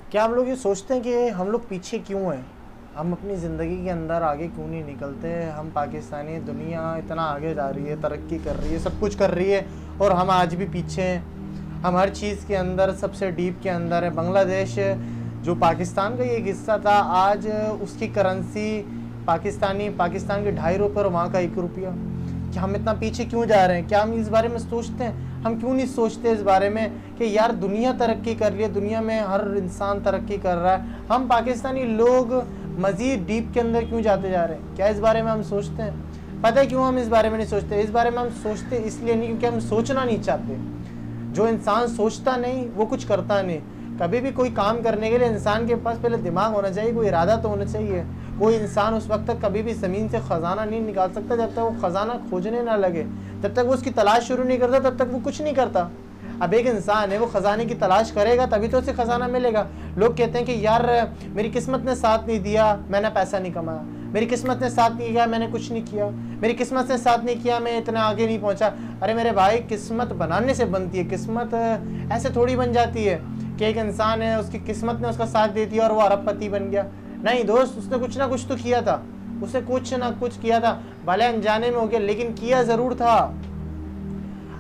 क्या हम लोग ये सोचते हैं कि हम लोग पीछे क्यों हैं? हम अपनी ज़िंदगी के अंदर आगे क्यों नहीं निकलते? हम पाकिस्तानी, दुनिया इतना आगे जा रही है, तरक्की कर रही है, सब कुछ कर रही है और हम आज भी पीछे हैं। हम हर चीज़ के अंदर सबसे डीप के अंदर है। बांग्लादेश जो पाकिस्तान का ये हिस्सा था, आज उसकी करेंसी पाकिस्तान के 2.5 रुपये और वहाँ का 1 रुपया। कि हम इतना पीछे क्यों जा रहे हैं? क्या हम इस बारे में सोचते हैं? हम क्यों नहीं सोचते इस बारे में कि यार दुनिया तरक्की कर रही है, दुनिया में हर इंसान तरक्की कर रहा है, हम पाकिस्तानी लोग मज़ीद डीप के अंदर क्यों जाते जा रहे हैं? क्या इस बारे में हम सोचते हैं? पता है क्यों हम इस बारे में नहीं सोचते? इस बारे में हम सोचते इसलिए नहीं क्योंकि हम सोचना नहीं चाहते। जो इंसान सोचता नहीं वो कुछ करता नहीं। कभी भी कोई काम करने के लिए इंसान के पास पहले दिमाग होना चाहिए, कोई इरादा तो होना चाहिए। कोई इंसान उस वक्त तक कभी भी ज़मीन से ख़जाना नहीं निकाल सकता जब तक वो ख़जाना खोजने ना लगे। जब तक वो उसकी तलाश शुरू नहीं करता तब तक वो कुछ नहीं करता। अब एक इंसान है, वो ख़जाने की तलाश करेगा तभी तो उसे ख़जाना मिलेगा। लोग कहते हैं कि यार मेरी किस्मत ने साथ नहीं दिया, मैंने पैसा नहीं कमाया, मेरी किस्मत ने साथ नहीं किया, मैंने कुछ नहीं किया, मेरी किस्मत ने साथ नहीं किया, मैं इतना आगे नहीं पहुंचा। अरे मेरे भाई, किस्मत बनाने से बनती है। किस्मत ऐसे थोड़ी बन जाती है कि एक इंसान है, उसकी किस्मत ने उसका साथ दे दिया और वो अरबपति बन गया। नहीं दोस्त, उसने कुछ ना कुछ तो किया था, उसने कुछ ना कुछ किया था, भले अनजाने में हो गया लेकिन किया ज़रूर था।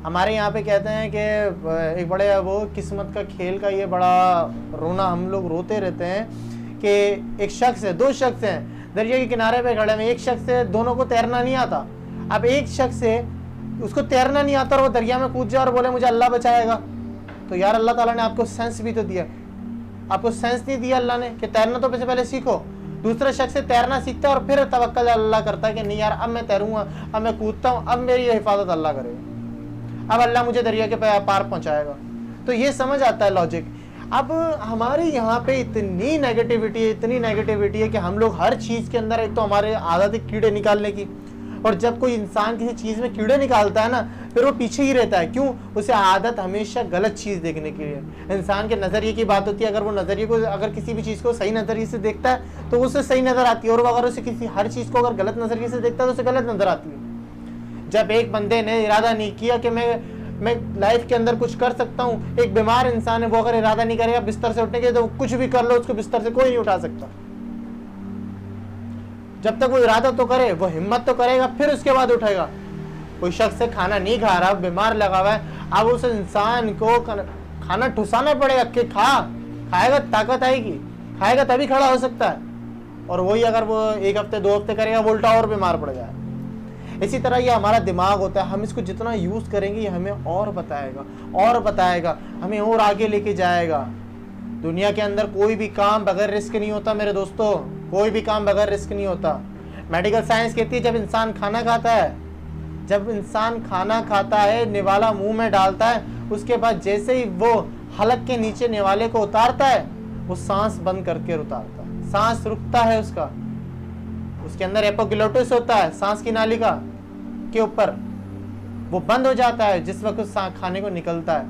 हमारे यहाँ पे कहते हैं कि एक बड़े वो किस्मत का खेल का ये बड़ा रोना हम लोग रोते रहते हैं कि एक शख्स है, 2 शख्स हैं दरिया के किनारे पे खड़े हैं। एक शख्स है, दोनों को तैरना नहीं आता। अब एक शख्स है, उसको तैरना नहीं आता और वो दरिया में कूद जाए और बोले मुझे अल्लाह बचाएगा। तो यार अल्लाह ताला ने आपको सेंस भी तो दिया, आपको सेंस नहीं दिया अल्लाह ने कि तैरना तो पहले सीखो। दूसरा शख्स से तैरना सीखता है और फिर तवक्कल अल्लाह करता है कि नहीं यार अब मैं तैरूंगा, अब मैं कूदता हूँ, अब मेरी हिफाजत अल्लाह करेगा, अब अल्लाह मुझे दरिया के पार पहुंचाएगा। तो ये समझ आता है लॉजिक। अब हमारे यहाँ पे इतनी नेगेटिविटी है कि हम लोग हर चीज़ के अंदर, एक तो हमारे आदत है कीड़े निकालने की, और जब कोई इंसान किसी चीज़ में कीड़े निकालता है ना, फिर वो पीछे ही रहता है। क्यों? उसे आदत हमेशा गलत चीज़ देखने की है। इंसान के नज़रिए की बात होती है। अगर वो नज़रिए को, अगर किसी भी चीज़ को सही नज़रिए से देखता है तो उसे सही नज़र आती है, और वो अगर उसे किसी हर चीज़ को अगर गलत नज़रिए से देखता है तो उसे गलत नज़र आती है। जब एक बंदे ने इरादा नहीं किया कि मैं लाइफ के अंदर कुछ कर सकता हूँ, एक बीमार इंसान है, वो अगर इरादा नहीं करेगा बिस्तर से उठने के तो कुछ भी कर लो, उसको बिस्तर से कोई नहीं उठा सकता। जब तक वो इरादा तो करे, वो हिम्मत तो करेगा, फिर उसके बाद उठेगा। कोई शख्स से खाना नहीं खा रहा, बीमार लगा हुआ है, अब उस इंसान को खाना ठुसाना पड़ेगा कि खाएगा ताकत आएगी, खाएगा तभी खड़ा हो सकता है। और वही अगर वो 1 हफ्ते 2 हफ्ते करेगा, वो उल्टा और बीमार पड़ जाए। इसी तरह ये हमारा दिमाग होता है, हम इसको जितना यूज़ करेंगे ये हमें और बताएगा, हमें और आगे लेके जाएगा। दुनिया के अंदर कोई भी काम बगैर रिस्क नहीं होता मेरे दोस्तों, कोई भी काम बगैर रिस्क नहीं होता। मेडिकल साइंस कहती है जब इंसान खाना खाता है, निवाला मुंह में डालता है, उसके बाद जैसे ही वो हलक के नीचे निवाले को उतारता है, वो सांस बंद करके उतारता है, सांस रुकता है उसके अंदर एपोग्लोटिस होता है, सांस की नालिका के ऊपर, वो बंद हो जाता है जिस वक्त खाने को निकलता है।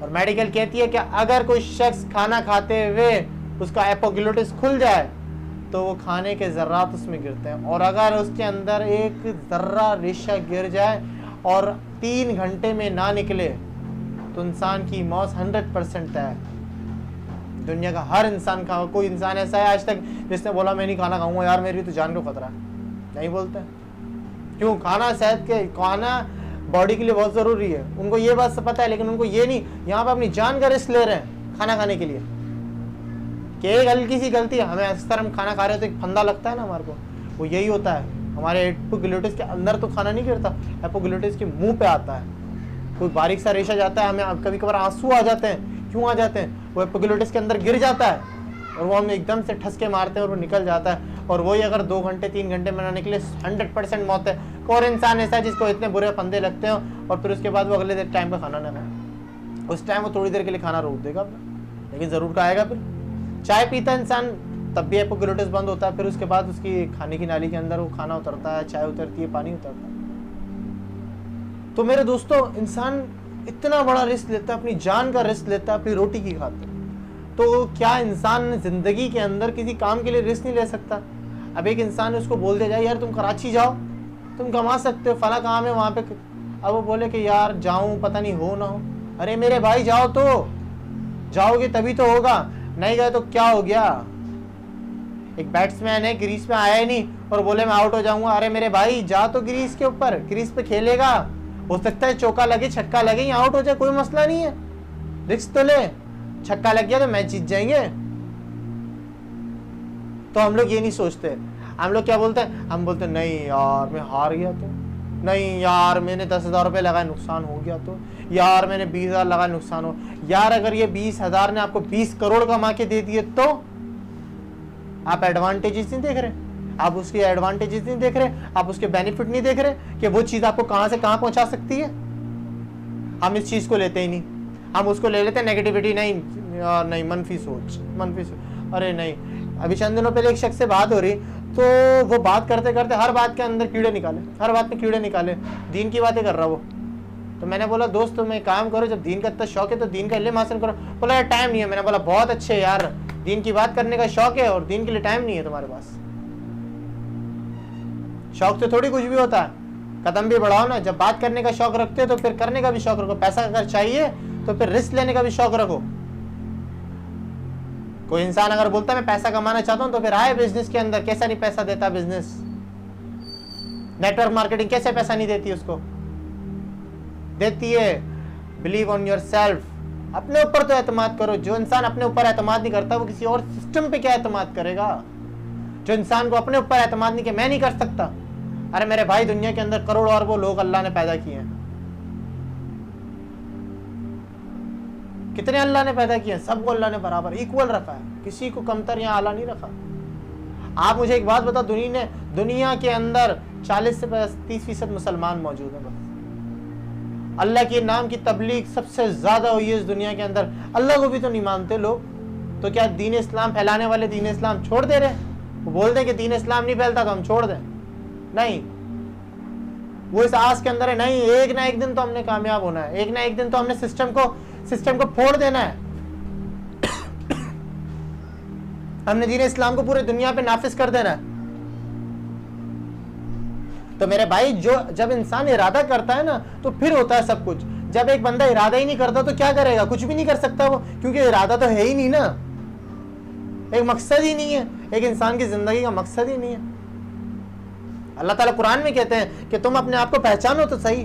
और मेडिकल कहती है कि अगर कोई शख्स खाना खाते हुए उसका एपोग्लोटिस खुल जाए तो वो खाने के ज़र्रात उसमें गिरते हैं, और अगर उसके अंदर एक ज़र्रा रेशा गिर जाए और 3 घंटे में ना निकले तो इंसान की मौत 100% तय है। दुनिया का हर इंसान का, कोई इंसान ऐसा है आज तक जिसने बोला मैं नहीं खाना खाऊंगा, यार मेरी तो जान को खतरा है? नहीं बोलते। क्यों? खाना बॉडी के लिए बहुत ज़रूरी है, उनको ये बात पता है, लेकिन उनको ये नहीं, यहाँ पे अपनी जान का रिस्क ले रहे हैं खाना खाने के लिए कि एक हल्की सी गलती है, हमें अक्सर हम खाना खा रहे हो तो एक फंदा लगता है ना हमारे को, वो यही होता है। हमारे एपोग्लोटिस के अंदर तो खाना नहीं गिरता, एपोग्लोटिस के मुंह पे आता है, कोई बारीक सा रेशा जाता है, हमें कभी कभार आंसू आ जाते हैं। क्यों आ जाते हैं? वो एपोग्लोटिस के अंदर गिर जाता है और वो हम एकदम से ठसके मारते हैं और वो निकल जाता है, और वही अगर 2 घंटे 3 घंटे में ना निकले 100% मौत है। और इंसान ऐसा है जिसको इतने बुरे फंदे लगते हैं और फिर उसके बाद वो अगले टाइम पे खाना ना खाए, उस टाइम वो थोड़ी देर के लिए खाना रोक देगा लेकिन ज़रूर खाएगा। फिर चाय पीता इंसान तब भी एपोग्लोटिस बंद होता है, फिर उसके बाद उसकी खाने की नाली के अंदर वो खाना उतरता है, चाय उतरती है, पानी उतरता है। तो मेरे दोस्तों, इंसान इतना बड़ा रिस्क लेता है, अपनी जान का रिस्क लेता है अपनी रोटी की खातिर, तो क्या इंसान ज़िंदगी के अंदर किसी काम के लिए रिस्क नहीं ले सकता? अब एक इंसान ने उसको बोल दिया जाए यार तुम कराची जाओ, तुम कमा सकते हो, फला काम है वहाँ पे, अब वो बोले कि यार जाऊँ, पता नहीं हो ना हो। अरे मेरे भाई जाओ, तो जाओगे तभी तो होगा। नहीं गए तो क्या हो गया? एक बैट्समैन है, क्रीज पे आया ही नहीं और बोले मैं आउट हो जाऊंगा। अरे मेरे भाई जा तो क्रीज के ऊपर, क्रीज पे खेलेगा, हो सकता है चौका लगे, छक्का लगे, या आउट हो जाए, कोई मसला नहीं है, रिस्क तो ले। छक्का लग गया तो मैच जीत जाएंगे। तो हम लोग ये नहीं सोचते, हम लोग क्या बोलते हैं? हम बोलते नहीं यार मैं हार गया तो, नहीं यार मैंने 10,000 रुपये लगाए नुकसान हो गया तो, यार मैंने 20,000 लगाए नुकसान हो। यार अगर ये 20,000 ने आपको 20 करोड़ कमा के दे दिए तो आप एडवांटेजेस नहीं देख रहे, आप उसके एडवांटेजेस नहीं देख रहे, आप उसके बेनिफिट नहीं देख रहे कि वो चीज आपको कहां से कहां पहुंचा सकती है। हम इस चीज को लेते ही नहीं, हम उसको ले लेते हैं नेगेटिविटी। नहीं यार नहीं, मनफी सोच, मनफी सोच। अरे नहीं, अभी चंद दिनों पहले एक शख्स से बात हो रही तो वो बात करते करते हर बात के अंदर कीड़े निकाले, हर बात में कीड़े निकाले, दीन की बातें कर रहा वो। तो मैंने बोला दोस्त तुम एक काम करो, जब दीन का इतना शौक है तो दीन का इल्म हासिल करो। बोला यार टाइम नहीं है। मैंने बोला बहुत अच्छे यार, दीन की बात करने का शौक है और दीन के लिए टाइम नहीं है तुम्हारे पास। शौक से थोड़ी कुछ भी होता है, कदम भी बढ़ाओ ना। जब बात करने का शौक रखते हो तो फिर करने का भी शौक रखो। पैसा अगर चाहिए तो फिर रिस्क लेने का भी शौक रखो। कोई इंसान अगर बोलता है मैं पैसा कमाना चाहता हूं तो फिर आए बिजनेस के अंदर। कैसा नहीं पैसा देता बिजनेस? नेटवर्क मार्केटिंग कैसे पैसा नहीं देती? उसको देती है। बिलीव ऑन योर सेल्फ, अपने ऊपर तो एतमाद करो। जो इंसान अपने ऊपर एतमाद नहीं करता वो किसी और सिस्टम पे क्या एतमाद करेगा? जो इंसान को अपने ऊपर एतमाद नहीं कि मैं नहीं कर सकता। अरे मेरे भाई दुनिया के अंदर करोड़ों अरबों लोग अल्लाह ने पैदा किए हैं। कितने अल्लाह ने पैदा किए? सबको अल्लाह ने बराबर इक्वल रखा है, किसी को कमतर या आला नहीं रखा। आप मुझे एक बात बताओ, दुनिया के अंदर 40 से 30% मुसलमान मौजूद है बस। अल्लाह के नाम की तबलीग सबसे ज्यादा हुई है इस दुनिया के अंदर। अल्लाह को भी तो नहीं मानते लोग, तो क्या दीन इस्लाम फैलाने वाले दीन इस्लाम छोड़ दे रहे? वो बोलते हैं कि दीन इस्लाम नहीं फैलता तो हम छोड़ दें। नहीं, वो इस आस के अंदर है, नहीं एक ना एक दिन तो हमने कामयाब होना है, एक ना एक दिन तो हमने सिस्टम को फोड़ देना है। हमने दीन इस्लाम को पूरे दुनिया पे नाफिज कर देना है। तो मेरे भाई जब इंसान इरादा करता है ना तो फिर होता है सब कुछ। जब एक बंदा इरादा ही नहीं करता तो क्या करेगा? कुछ भी नहीं कर सकता वो, क्योंकि इरादा तो है ही नहीं ना, एक मकसद ही नहीं है, एक इंसान की जिंदगी का मकसद ही नहीं है। अल्लाह ताला कुरान में कहते हैं कि तुम अपने आप को पहचानो तो सही,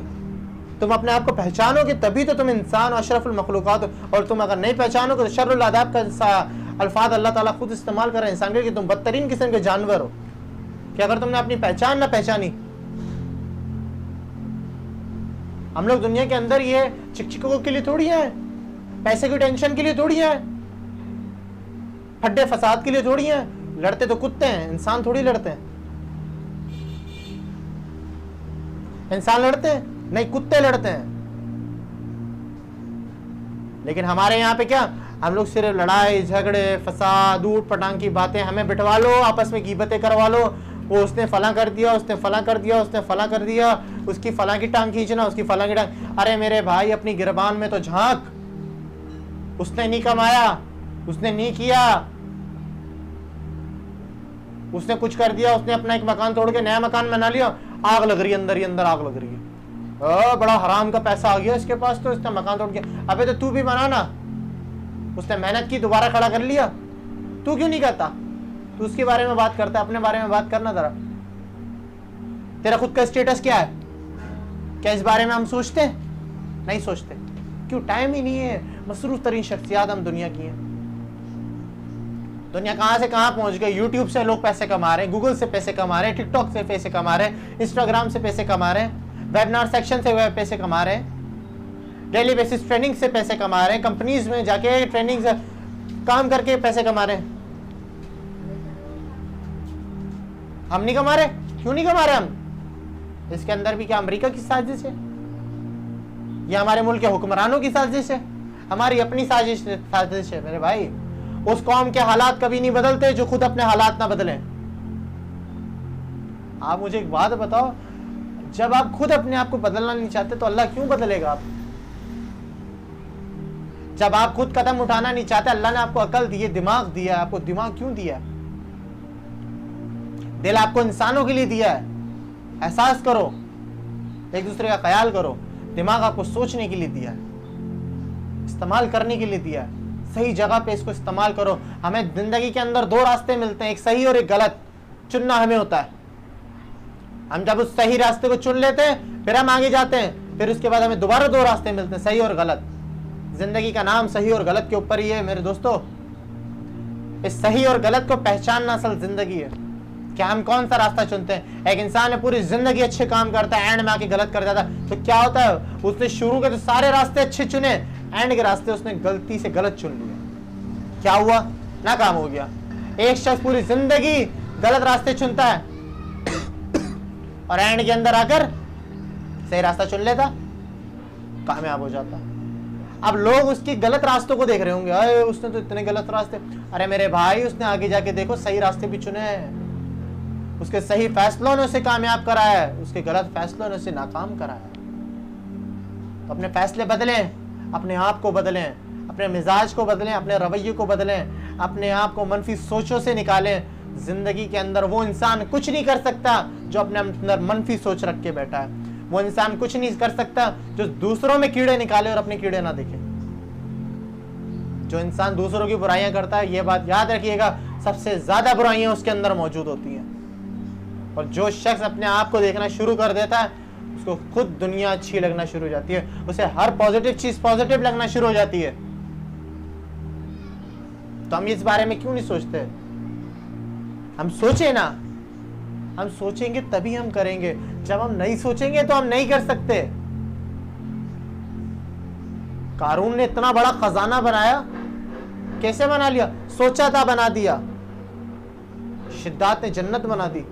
तुम अपने आप को पहचानोगे तभी तो तुम इंसान अशरफुल मखलूकात हो। और तुम अगर नहीं पहचानोगे तो शर्रुल आदाब का अल्फाज अल्लाह ताला खुद इस्तेमाल कर रहे हैं इंसान के कि तुम बदतरीन किस्म के जानवर हो। कि अगर तुमने अपनी पहचान ना पहचानी। हम लोग दुनिया के अंदर ये चिकचिकों के लिए थोड़ी है, पैसे की टेंशन के लिए थोड़ी है, फड्डे फसाद के लिए थोड़ी है। लड़ते तो कुत्ते हैं, इंसान थोड़ी लड़ते हैं। इंसान लड़ते हैं? नहीं, कुत्ते लड़ते हैं। लेकिन हमारे यहाँ पे क्या, हम लोग सिर्फ लड़ाई झगड़े फसाद ऊट पटांग की बातें, हमें बिठवा लो, आपस में गीबतें करवा लो, वो उसने फला कर दिया, उसने फला कर दिया, उसने फला कर दिया, उसकी फला की टांग खींचना, उसकी फला की टांग। अरे मेरे भाई अपनी गिरबान में तो झांक, उसने नहीं कमाया, उसने नहीं किया, उसने कुछ कर दिया, उसने अपना एक मकान तोड़ के नया मकान बना लिया, आग लग रही है अंदर ही अंदर, आग लग रही है। बड़ा हराम का पैसा आ गया इसके पास तो इसने मकान तोड़ के। अबे तो तू भी बना ना, उसने मेहनत की, दोबारा खड़ा कर लिया, तू क्यों नहीं करता? तू उसके बारे में बात करता है, अपने बारे में बात करना जरा। तेरा खुद का स्टेटस क्या है? क्या इस बारे में हम सोचते हैं? नहीं सोचते। क्यों? टाइम ही नहीं है। मसरूफ तरीन शख्सियात हम दुनिया की हैं। दुनिया कहां से कहां पहुंच गई। यूट्यूब से लोग पैसे कमा रहे हैं, गूगल से पैसे कमा रहे हैं, टिकटॉक से पैसे कमा रहे हैं, इंस्टाग्राम से पैसे कमा रहे हैं, वेबिनार सेक्शन से पैसे कमा रहे हैं, डेली बेसिस ट्रेनिंग से पैसे कमा रहे हैं, कंपनीज में जाके ट्रेनिंग से काम करके पैसे कमा रहे हैं। हम नहीं कमा रहे? क्यों नहीं कमा रहे हम? इसके अंदर भी क्या अमेरिका की साजिश है? या हमारे मुल्क के हुक्मरानों की साजिश है? हमारी अपनी साजिश है मेरे भाई। उस कौम के हालात कभी नहीं बदलते जो खुद अपने हालात ना बदलें। आप मुझे एक बात बताओ, जब आप खुद अपने आप को बदलना नहीं चाहते तो अल्लाह क्यों बदलेगा आप? जब आप खुद कदम उठाना नहीं चाहते, अल्लाह ने आपको अकल दी है, दिमाग दिया है, आपको दिमाग क्यों दिया है? दिल आपको इंसानों के लिए दिया है, एहसास करो, एक दूसरे का ख्याल करो। दिमाग आपको सोचने के लिए दिया है, इस्तेमाल करने के लिए दिया है, सही जगह पे इसको इस्तेमाल करो। हमें जिंदगी के अंदर दो रास्ते मिलते हैं, एक सही और एक गलत, चुनना हमें होता है। हम जब उस सही रास्ते को चुन लेते हैं फिर हम आगे जाते हैं, फिर उसके बाद हमें दोबारा दो रास्ते मिलते हैं, सही और गलत। जिंदगी का नाम सही और गलत के ऊपर ही है मेरे दोस्तों। इस सही और गलत को पहचानना असल जिंदगी है कि हम कौन सा रास्ता चुनते हैं। एक इंसान है पूरी जिंदगी अच्छे काम करता है, एंड में आके गलत कर जाता है, तो क्या होता है, उसने शुरू के तो सारे रास्ते अच्छे चुने, एंड के रास्ते उसने गलती से गलत चुन लिया, क्या हुआ, नाकाम हो गया। एक शख्स पूरी जिंदगी गलत रास्ते चुनता है और एंड के अंदर आकर सही रास्ता चुन लेता, कामयाब हो जाता। अब लोग उसकी गलत रास्तों को देख रहे होंगे, अरे उसने तो इतने गलत रास्ते, अरे मेरे भाई उसने आगे जाके देखो सही रास्ते भी चुने हैं, उसके सही फैसलों ने उसे कामयाब कराया है, उसके गलत फैसलों ने उसे नाकाम कराया है। तो अपने फैसले बदलें, अपने आप को बदलें, अपने मिजाज को बदलें, अपने रवैये को बदलें, अपने आप को मनफी सोचों से निकालें। जिंदगी के अंदर वो इंसान कुछ नहीं कर सकता जो अपने अंदर मनफी सोच रख के बैठा है। वो इंसान कुछ नहीं कर सकता जो दूसरों में कीड़े निकाले और अपने कीड़े ना दिखे। जो इंसान दूसरों की बुराइयां करता है, ये बात याद रखिएगा, सबसे ज्यादा बुराइयां उसके अंदर मौजूद होती हैं। और जो शख्स अपने आप को देखना शुरू कर देता है, उसको खुद दुनिया अच्छी लगना शुरू हो जाती है, उसे हर पॉजिटिव चीज पॉजिटिव लगना शुरू हो जाती है। तो हम इस बारे में क्यों नहीं सोचते? हम सोचे ना, हम सोचेंगे तभी हम करेंगे। जब हम नहीं सोचेंगे तो हम नहीं कर सकते। कारून ने इतना बड़ा खजाना बनाया, कैसे बना लिया? सोचा था, बना दिया। शिद्दात ने जन्नत बना दी।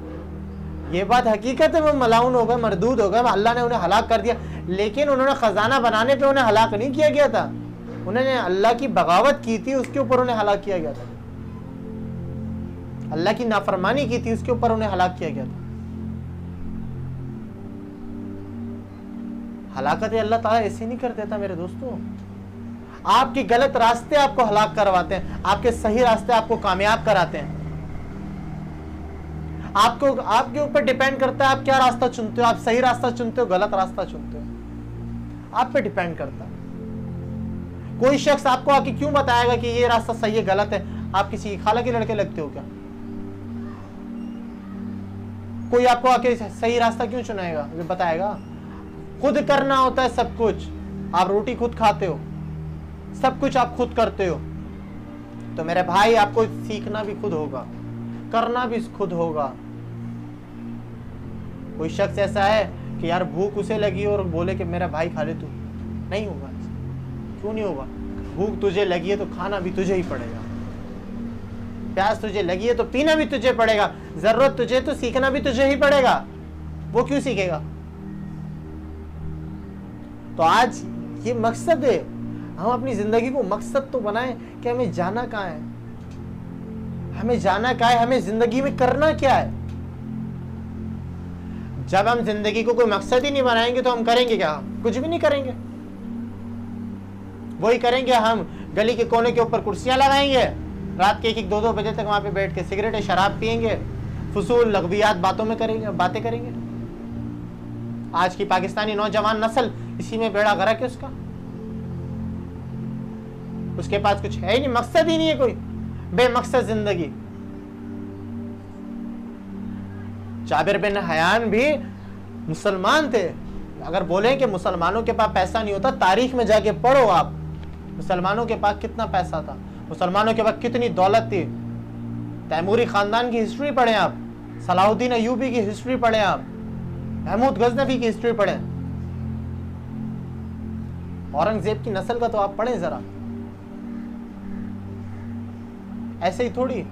ये बात हकीकत है, वो मलाउन हो गए, मरदूद हो गए, अल्लाह ने उन्हें हलाक कर दिया। लेकिन उन्होंने खजाना बनाने पे उन्हें हलाक नहीं किया गया था, उन्होंने अल्लाह की बगावत की थी, उसके ऊपर उन्हें हलाक किया गया था। अल्लाह की नाफरमानी की थी, उसके ऊपर उन्हें हलाक किया गया था। हलाकत अल्लाह ताला ऐसे नहीं कर देता मेरे दोस्तों। आपके गलत रास्ते आपको हलाक करवाते हैं, आपके सही रास्ते आपको कामयाब कराते हैं। आपको आपके ऊपर डिपेंड करता है आप क्या रास्ता चुनते हो, आप सही रास्ता चुनते हो, गलत रास्ता चुनते हो, आप पे डिपेंड करता है। कोई शख्स आपको आके क्यों बताएगा कि ये रास्ता सही है गलत है? आप किसी खाला के लड़के लगते हो क्या? कोई आपको आके सही रास्ता क्यों चुनाएगा, जो बताएगा? खुद करना होता है सब कुछ। आप रोटी खुद खाते हो, सब कुछ आप खुद करते हो। तो मेरे भाई, आपको सीखना भी खुद होगा, करना भी खुद होगा। कोई शख्स ऐसा है कि यार भूख उसे लगी और बोले कि मेरा भाई खा ले तू, नहीं होगा। क्यों नहीं होगा? भूख तुझे लगी है तो खाना भी तुझे ही पड़ेगा, प्यास तुझे लगी है तो पीना भी तुझे पड़ेगा, जरूरत तुझे तो सीखना भी तुझे ही पड़ेगा। वो क्यों सीखेगा? तो आज ये मकसद है, हम अपनी जिंदगी को मकसद तो बनाएं कि हमें जाना कहाँ है, हमें जाना क्या है, हमें जिंदगी में करना क्या है। जब हम जिंदगी को कोई मकसद ही नहीं बनाएंगे तो हम करेंगे क्या? कुछ भी नहीं करेंगे। वही करेंगे, हम गली के कोने के ऊपर कुर्सियां लगाएंगे, रात के 1-1, 2-2 बजे तक वहां पे बैठ के सिगरेट शराब पियेंगे, फुसूल लगवियात बातों में करेंगे, बातें करेंगे। आज की पाकिस्तानी नौजवान नस्ल इसी में बेड़ा गर्क है उसका। उसके पास कुछ है ही नहीं, मकसद ही नहीं है कोई, बेमकसद जिंदगी। जाबिर बिन हयान भी मुसलमान थे। अगर बोले कि मुसलमानों के पास पैसा नहीं होता, तारीख में जाके पढ़ो आप, मुसलमानों के पास कितना पैसा था, मुसलमानों के पास कितनी दौलत थी। तैमूरी खानदान की हिस्ट्री पढ़ें आप, सलाहुद्दीन अयूबी की हिस्ट्री पढ़ें आप, महमूद गजनफी की हिस्ट्री पढ़ें, औरंगजेब की नस्ल का तो आप पढ़ें जरा। ऐसे ही थोड़ी,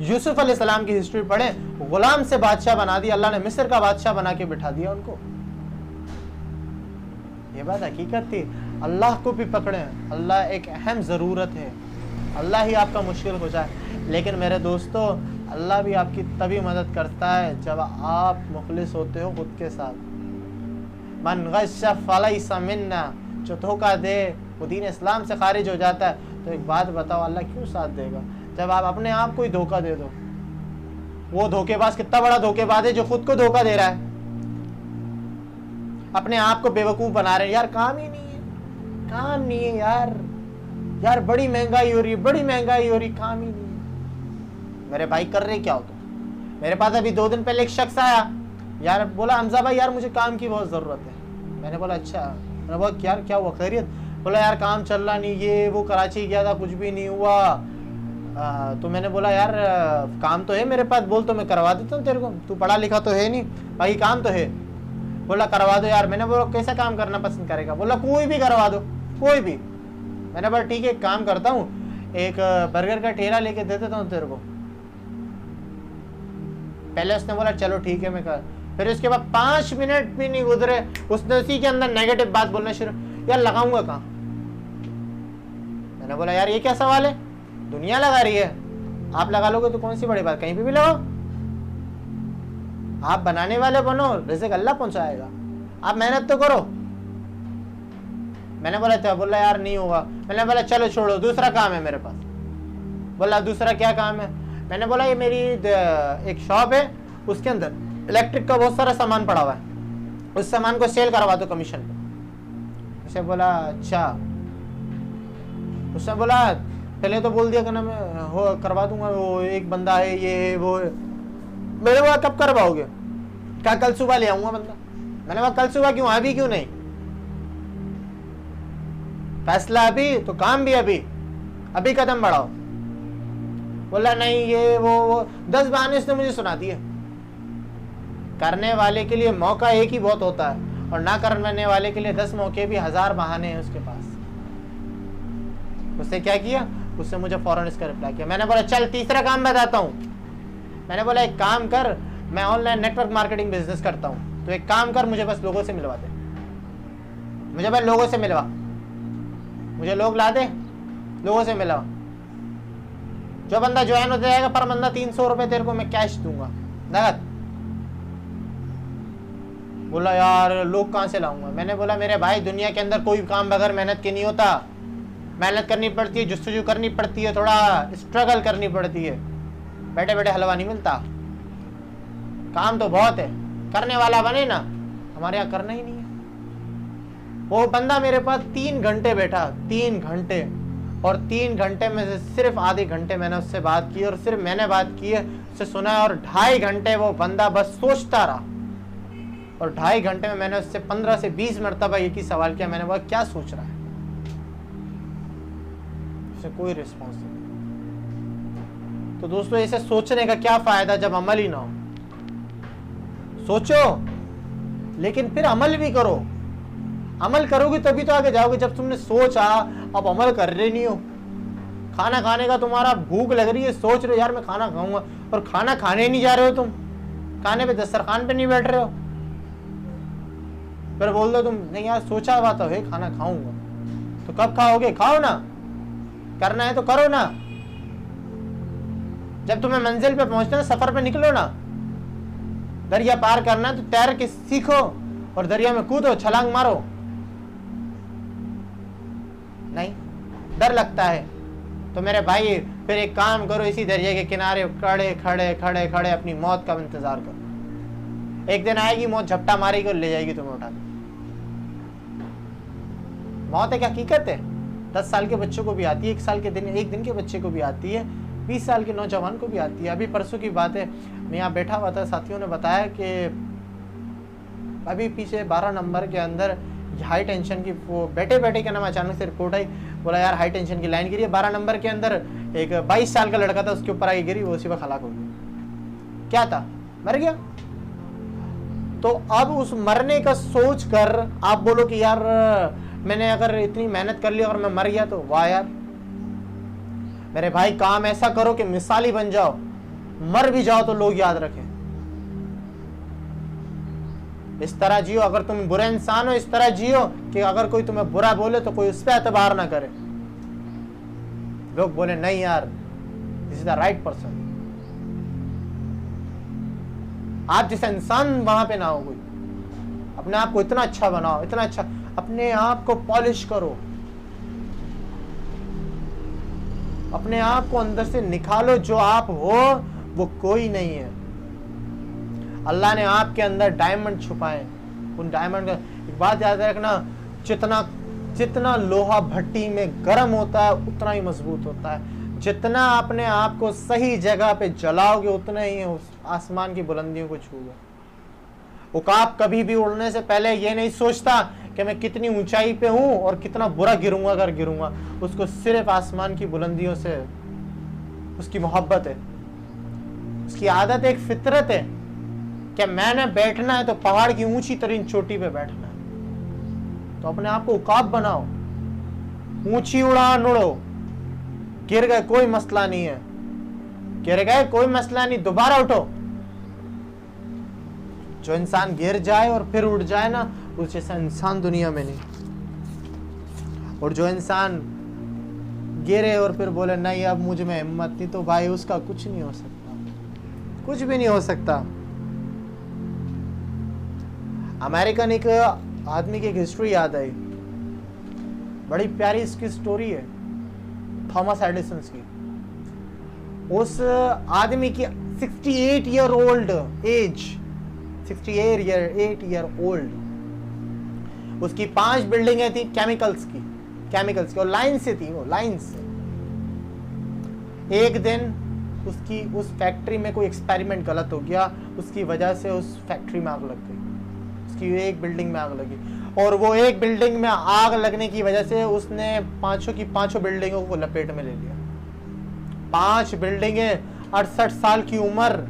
यूसुफ अलैहिस्सलाम की हिस्ट्री पढ़ें, गुलाम से बादशाह बना दिया अल्लाह ने, मिस्र का बादशाह बना के बिठा दिया उनको। ये बात हकीकत थी। अल्लाह को भी पकड़ें, अल्लाह एक अहम ज़रूरत है, अल्लाह ही आपका मुश्किल हो जाए। लेकिन मेरे दोस्तों, अल्लाह भी आपकी तभी मदद करता है जब आप मुखलिस होते हो खुद के साथ। मन गश्श फलैसा मिन्ना, जो धोखा दे वो दीन इस्लाम से खारिज हो जाता है। तो एक बात बताओ, अल्लाह क्यों साथ देगा जब आप अपने आप को ही धोखा दे दो? वो धोखेबाज कितना बड़ा धोखेबाज है जो खुद को धोखा दे रहा है, अपने आप को बेवकूफ बना रहे हैं। यार काम ही नहीं है, काम नहीं है यार, यार बड़ी महंगाई हो रही है, बड़ी महंगाई हो रही, काम ही नहीं है। मेरे भाई कर रहे क्या हो तुम? मेरे पास अभी 2 दिन पहले एक शख्स आया यार, बोला हमजा भाई यार मुझे काम की बहुत ज़रूरत है। मैंने बोला अच्छा। मैंने बोला यार क्या हुआ, खैरियत? बोला यार काम चल रहा नहीं, ये वो कराची गया था कुछ भी नहीं हुआ। तो मैंने बोला यार काम तो है मेरे पास, बोल तो मैं करवा देता हूँ तेरे को, तू पढ़ा लिखा तो है नहीं, भाई काम तो है। बोला करवा दो यार। मैंने बोला कैसा काम करना पसंद करेगा? बोला कोई भी करवा दो, कोई भी। मैंने बोला ठीक है एक काम करता हूँ, एक बर्गर का ठेला लेके दे देता हूँ तेरे को। पहले उसने बोला चलो ठीक है मैं कर, फिर उसके बाद 5 मिनट भी नहीं गुजरे उसने उसी के अंदर नेगेटिव बात बोलना शुरू, यार लगाऊंगा कहाँ? मैंने बोला यार ये क्या सवाल है, दुनिया लगा रही है, आप लगा लोगे तो कौन सी बड़ी बात, कहीं पे भी लगाओ। आप बनाने वाले बनो, रिज़्क़ अल्लाह पहुंचाएगा, आप मेहनत तो करो। मैंने बोला था, बोला यार नहीं होगा। मैंने बोला चलो छोड़ो, दूसरा काम है मेरे पास। बोला दूसरा क्या काम है? मैंने बोला ये मेरी एक शॉप है, उसके अंदर इलेक्ट्रिक का बहुत सारा सामान पड़ा हुआ है, उस सामान को सेल करवा दो कमीशन पे। उसे बोला अच्छा। उसने बोला पहले तो बोल दिया कि ना मैं हो करवा दूंगा, वो एक बंदा है ये वो है। मैंने बोला कब करवाओगे? क्या कल सुबह ले आऊंगा बंदा। मैंने बोला कल सुबह क्यों, अभी क्यों नहीं? फैसला अभी तो काम भी अभी, अभी कदम बढ़ाओ। बोला नहीं ये वो 10 बहाने उसने मुझे सुना दिए। करने वाले के लिए मौका एक ही बहुत होता है, और ना करने वाले के लिए 10 मौके भी 1000 बहाने हैं उसके पास। उसने क्या किया, उसने मुझे फौरन इसका रिप्लाई किया। मैंने बोला चल तीसरा काम बताता हूँ। मैंने बोला एक काम कर, मैं ऑनलाइन नेटवर्क मार्केटिंग बिजनेस करता हूँ, तो एक काम कर मुझे बस लोगों से मिलवा दे, मुझे बस लोगों से मिलवा, मुझे लोग ला दे, लोगों से मिलवा। जो बंदा ज्वाइन हो जाएगा पर बंदा 300 रुपए तेरे को मैं कैश दूंगा नगद। बोला यार लोग कहाँ से लाऊंगा? मैंने बोला मेरे भाई दुनिया के अंदर कोई काम बगैर मेहनत के नहीं होता, मेहनत करनी पड़ती है, जुस्तजू करनी पड़ती है, थोड़ा स्ट्रगल करनी पड़ती है, बैठे बैठे हलवा नहीं मिलता। काम तो बहुत है, करने वाला बने ना, हमारे यहाँ करना ही नहीं है। वो बंदा मेरे पास 3 घंटे बैठा, 3 घंटे, और 3 घंटे में से सिर्फ आधे घंटे मैंने उससे बात की, और सिर्फ मैंने बात की है, उससे सुना, और 2.5 घंटे वो बंदा बस सोचता रहा। और 2.5 घंटे में मैंने उससे 15 से 20 मरतबा एक ही सवाल किया। मैंने बोला क्या सोच रहा है? उससे कोई रिस्पॉन्स नहीं। तो दोस्तों ऐसे सोचने का क्या फायदा जब अमल ही ना हो? सोचो लेकिन फिर अमल भी करो। अमल करोगे तभी तो आगे जाओगे। जब तुमने सोचा अब अमल कर रहे नहीं हो, खाना खाने का तुम्हारा भूख लग रही है, सोच रहे हो यार मैं खाना खाऊंगा, और खाना खाने नहीं जा रहे हो, तुम खाने पे दस्तरखान पे नहीं बैठ रहे हो, फिर बोल दो तुम नहीं यार सोचा हुआ तो है खाना खाऊंगा, तो कब खाओगे? खाओ ना, करना है तो करो ना। जब तुम्हें मंजिल पे पहुंचना है, सफर पे निकलो ना। दरिया पार करना है तो तैर के सीखो, और दरिया में कूदो, छलांग मारो। नहीं, डर लगता है तो मेरे भाई फिर एक काम करो, इसी दरिया के किनारे खड़े खड़े खड़े खड़े अपनी मौत का इंतजार करो। एक दिन आएगी मौत, झपटा मारेगी और ले जाएगी तुम्हें उठा के। मौत एक हकीकत है। 10 साल के बच्चों को भी आती है, 1 दिन के बच्चे को भी आती है, 20 साल के नौजवान को भी आती है। अभी परसों की बात है, मैं यहाँ बैठा हुआ था, साथियों ने बताया कि अभी पीछे 12 नंबर के अंदर हाई टेंशन की, वो बैठे बैठे क्या नाम अचानक से रिपोर्ट आई, बोला यार हाई टेंशन की लाइन गिरी है 12 नंबर के अंदर, एक 22 साल का लड़का था उसके ऊपर आई गिरी, वो उसी वक्त हलाक हो गया। क्या था? मर गया। तो अब उस मरने का सोच कर आप बोलो कि यार मैंने अगर इतनी मेहनत कर ली और मैं मर गया तो वाह यार। मेरे भाई काम ऐसा करो कि मिसाली बन जाओ, मर भी जाओ तो लोग याद रखें। इस तरह जियो, अगर तुम बुरा इंसान हो इस तरह जियो कि अगर कोई तुम्हें बुरा बोले तो कोई उस पर एतबार ना करे, लोग बोले नहीं यार this is the right person. आप जैसा इंसान वहां पे ना हो कोई। अपने आप को इतना अच्छा बनाओ, इतना अच्छा, अपने आप को पॉलिश करो, अपने आप को अंदर से निकालो। जो आप हो वो कोई नहीं है। अल्लाह ने आपके अंदर डायमंड छुपाए, उन डायमंड का एक बात याद रखना, जितना जितना लोहा भट्टी में गर्म होता है उतना ही मजबूत होता है। जितना अपने आप को सही जगह पे जलाओगे उतना ही उस आसमान की बुलंदियों को छूओगे। उकाब कभी भी उड़ने से पहले ये नहीं सोचता कि मैं कितनी ऊंचाई पे हूं और कितना बुरा गिरूंगा अगर गिरूंगा। उसको सिर्फ आसमान की बुलंदियों से उसकी मोहब्बत है, उसकी आदत, एक फितरत है कि मैंने बैठना है तो पहाड़ की ऊंची तरीन चोटी पे बैठना है। तो अपने आप को उकाब बनाओ, ऊंची उड़ान उड़ो। गिर गए कोई मसला नहीं है, गिर गए कोई मसला नहीं, दोबारा उठो। जो इंसान गिर जाए और फिर उठ जाए ना, उस जैसा इंसान दुनिया में नहीं। और जो इंसान गिरे और फिर बोले नहीं अब मुझ में हिम्मत नहीं, तो भाई उसका कुछ नहीं हो सकता, कुछ भी नहीं हो सकता। अमेरिकन एक आदमी की एक हिस्ट्री याद आई, बड़ी प्यारी इसकी स्टोरी है, थॉमस एडिसन की। उस आदमी की 68 year old age, 68 year old, उसकी 5 बिल्डिंगें थी केमिकल्स की और लाइन से थी, वो लाइन से। एक दिन उसकी उस फैक्ट्री में कोई एक्सपेरिमेंट गलत हो गया, उसकी वजह से उस फैक्ट्री में आग लग गई, उसकी एक बिल्डिंग में आग लगी। और वो एक बिल्डिंग में आग लगने की वजह से उसने पांचों की पांचों बिल्डिंगों को लपेट में ले लिया। 5 बिल्डिंगें, 68 साल की उम्र।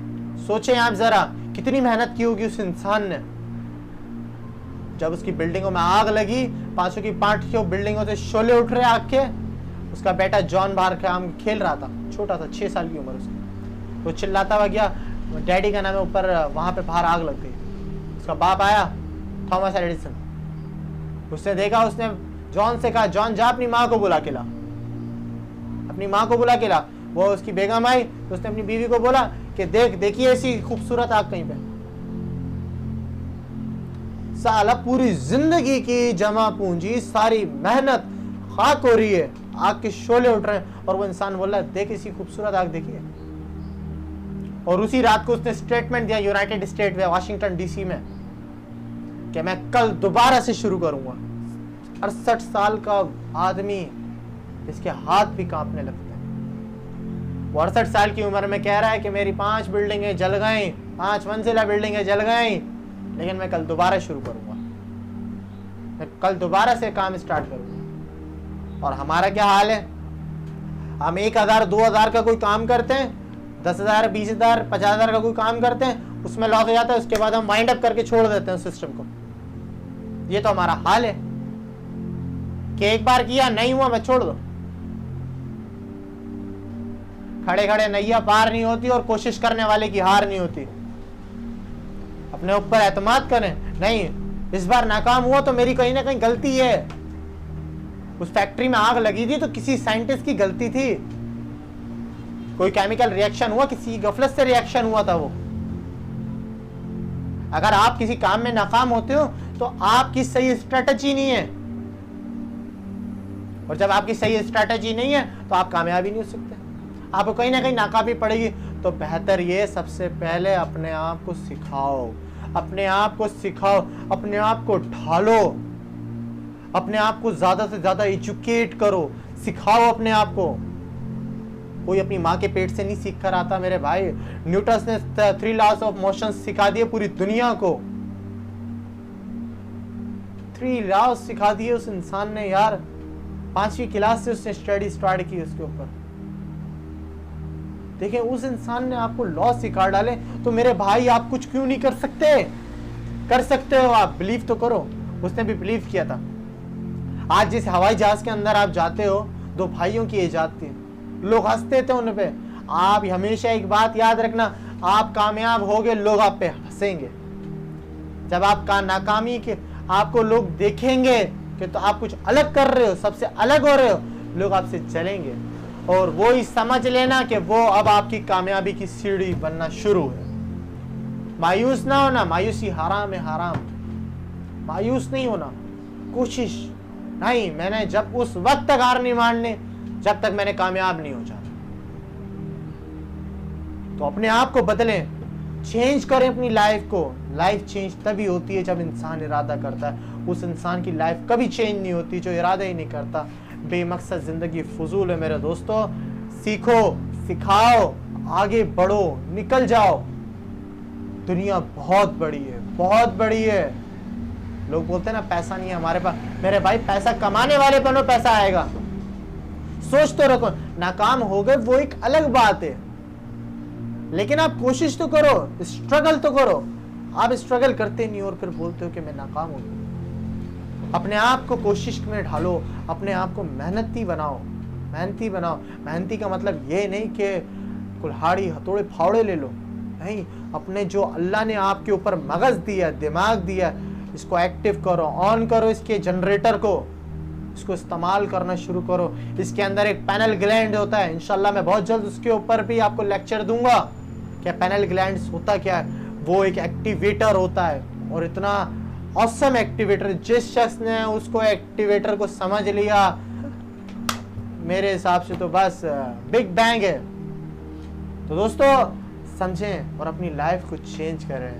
सोचें आप जरा कितनी मेहनत की होगी उस इंसान ने। जब उसकी बिल्डिंगों में आग लगी, पांचों की पांचों बिल्डिंगों से शोले उठ रहे आग के। उसका बेटा जॉन बाहर खेल रहा था, छोटा था, 6 साल की उम्र उसकी। वो चिल्लाता हुआ गया, डैडी का नाम है, ऊपर वहां पे बाहर आग लग गई। उसका बाप आया, थॉमस एडिसन। उसने देखा, उसने जॉन से कहा, जॉन जा अपनी माँ को बुला के ला, अपनी माँ को बुला के ला। वो उसकी बेगम आई तो उसने अपनी बीवी को बोला कि देखिए ऐसी खूबसूरत आग कहीं पे। साला पूरी जिंदगी की जमा पूंजी, सारी मेहनत खाक हो रही है, आग के शोले उठ रहे हैं, और वो इंसान बोल रहा है देख इसी खूबसूरत आग देखिए। और उसी रात को उसने स्टेटमेंट दिया यूनाइटेड स्टेट में, वाशिंगटन डीसी में, कि मैं कल दोबारा से शुरू करूंगा। 68 साल का आदमी, इसके हाथ भी कांपने लगते हैं। वो 68 साल की उम्र में कह रहा है कि मेरी 5 बिल्डिंगें जल गई, 5 मंजिला बिल्डिंगें जल गई, लेकिन मैं कल दोबारा शुरू करूंगा, मैं कल दोबारा से काम स्टार्ट करूंगा। और हमारा क्या हाल है? हम 1000 2000 का कोई काम करते हैं, 10,000 20,000 50,000 का कोई काम करते हैं, उसमें लॉस हो जाता है, उसके बाद हम वाइंड अप करके छोड़ देते हैं सिस्टम को। ये तो हमारा हाल है कि एक बार किया नहीं हुआ, मैं छोड़ दो। खड़े खड़े नैया पार नहीं होती और कोशिश करने वाले की हार नहीं होती। अपने ऊपर एतमाद करें, नहीं इस बार नाकाम हुआ तो मेरी कहीं ना कहीं गलती है। उस फैक्ट्री में आग लगी थी तो किसी साइंटिस्ट की गलती थी, कोई केमिकल रिएक्शन हुआ, किसी गफलत से रिएक्शन हुआ था वो। अगर आप किसी काम में नाकाम होते हो तो आपकी सही स्ट्रेटजी नहीं है, और जब आपकी सही स्ट्रेटजी नहीं है तो आप कामयाबी नहीं हो सकते, आपको कहीं ना कहीं नाकामी पड़ेगी। तो बेहतर ये सबसे पहले अपने आप को सिखाओ, अपने आप को सिखाओ, अपने आप को ढालो, अपने आप को ज्यादा से ज्यादा एजुकेट करो, सिखाओ अपने आप को। कोई अपनी माँ के पेट से नहीं सीख कर आता मेरे भाई। न्यूटन ने 3 लॉज ऑफ मोशन सिखा दिए पूरी दुनिया को, 3 लॉज सिखा दिए उस इंसान ने यार। 5वीं क्लास से उसने स्टडी स्टार्ट की उसके ऊपर। देखिए उस इंसान ने आपको लॉ सिखा डाले, तो मेरे भाई आप कुछ क्यों नहीं कर सकते? कर सकते हो आप, बिलीव तो करो। उसने भी बिलीव किया था। आज जिस हवाई जहाज के अंदर आप जाते हो, 2 भाइयों की इजाद थी, लोग हंसते थे उन पे। आप हमेशा एक बात याद रखना, आप कामयाब होगे लोग आप पे हंसेंगे। जब आप नाकामी के आपको लोग देखेंगे कि तो आप कुछ अलग कर रहे हो, सबसे अलग हो रहे हो, लोग आपसे चलेंगे, और वो ही समझ लेना कि वो अब आपकी कामयाबी की सीढ़ी बनना शुरू है। मायूस ना होना, मायूसी हराम है, हराम। मायूस नहीं होना, कोशिश नहीं, मैंने जब उस वक्त तक हार नहीं मानने जब तक मैंने कामयाब नहीं हो जाना। तो अपने आप को बदलें, चेंज करें अपनी लाइफ को, लाइफ चेंज तभी होती है जब इंसान इरादा करता है। उस इंसान की लाइफ कभी चेंज नहीं होती जो इरादा ही नहीं करता। बेमकसद जिंदगी फजूल है मेरे दोस्तों। सीखो, सिखाओ, आगे बढ़ो, निकल जाओ। दुनिया बहुत बड़ी है, बहुत बड़ी है। लोग बोलते हैं ना पैसा नहीं है हमारे पास। मेरे भाई पैसा कमाने वाले बनो, पैसा आएगा। सोच तो रखो, नाकाम हो गए वो एक अलग बात है, लेकिन आप कोशिश तो करो, स्ट्रगल तो करो। आप स्ट्रगल करते नहीं और फिर बोलते हो कि मैं नाकाम हो गया। अपने आप को कोशिश में ढालो, अपने आप को मेहनती बनाओ, मेहनती बनाओ। मेहनती का मतलब ये नहीं कि कुल्हाड़ी हथौड़े फावड़े ले लो, नहीं। अपने जो अल्लाह ने आपके ऊपर मगज दिया, दिमाग दिया, इसको एक्टिव करो, ऑन करो इसके जनरेटर को, इसको इस्तेमाल करना शुरू करो। इसके अंदर एक पैनल ग्लैंड होता है, इंशाल्लाह मैं बहुत जल्द उसके ऊपर भी आपको लेक्चर दूंगा क्या पैनल ग्लैंड्स होता क्या है। वो एक एक्टिवेटर होता है, और इतना ऑसम एक्टिवेटर, जिस शख्स ने उसको एक्टिवेटर को समझ लिया, मेरे हिसाब से तो बस बिग बैंग है। तो दोस्तों समझें और अपनी लाइफ को चेंज करें।